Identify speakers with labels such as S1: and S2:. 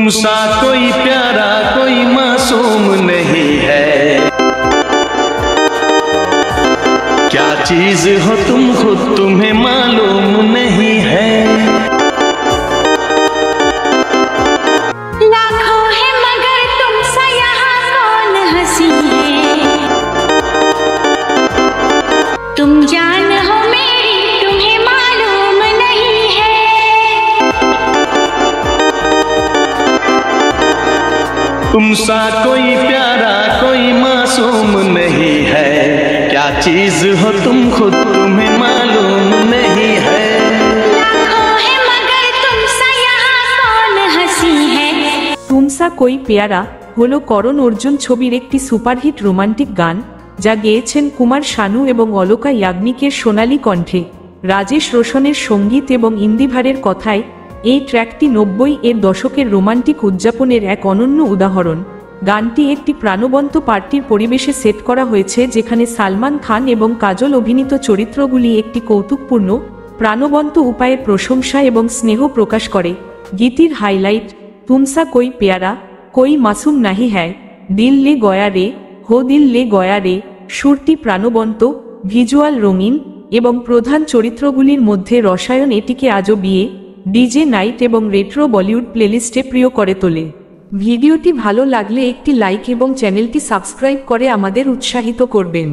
S1: तुमसा कोई प्यारा कोई मासूम नहीं है, क्या चीज हो तुम खुद तुम्हें मालूम नहीं है।
S2: लाखों है मगर तुमसा यहाँ कौन हंसी है, तुम जान हो मेरी तुम्हें मालूम नहीं है।
S1: तुमसा कोई प्यारा कोई मासूम नहीं है, क्या चीज हो तुम खुद तुम्हें मालूम नहीं है।
S2: लाखों है मगर तुमसा यहाँ कौन हंसी है।
S3: तुमसा कोई प्यारा হলো করণ অর্জুন ছবির একটি সুপারহিট রোমান্টিক গান, যা গেয়েছেন কুমার শানু এবং অলকা ইয়াগনিকের সোনালী কণ্ঠে। রাজেশ রোশনের সঙ্গীত এবং ইন্দিভারের কথায় এই ট্র্যাকটি 90-এর দশকের রোমান্টিক উদযাপনের এক অনন্য উদাহরণ। গানটি একটি প্রাণবন্ত পার্টির পরিবেশে সেট করা হয়েছে, যেখানে সালমান খান এবং কাজল অভিনীত চরিত্রগুলি একটি কৌতুকপূর্ণ প্রাণবন্ত উপায়ে প্রশংসা এবং স্নেহ প্রকাশ করে। গীতির হাইলাইট তুমসা কই প্যারা কই মাসুম নাহি হ্যায়, দিল লে গয়া রে হো দিল লে গয়া রে। সুরটি প্রাণবন্ত, ভিজুয়াল রঙিন এবং প্রধান চরিত্রগুলির মধ্যে রসায়ন এটিকে আজও বিয়ে, ডিজে নাইট এবং রেট্রো বলিউড প্লেলিস্টে প্রিয় করে তোলে। ভিডিওটি ভালো লাগলে একটি লাইক এবং চ্যানেলটি সাবস্ক্রাইব করে আমাদের উৎসাহিত করবেন।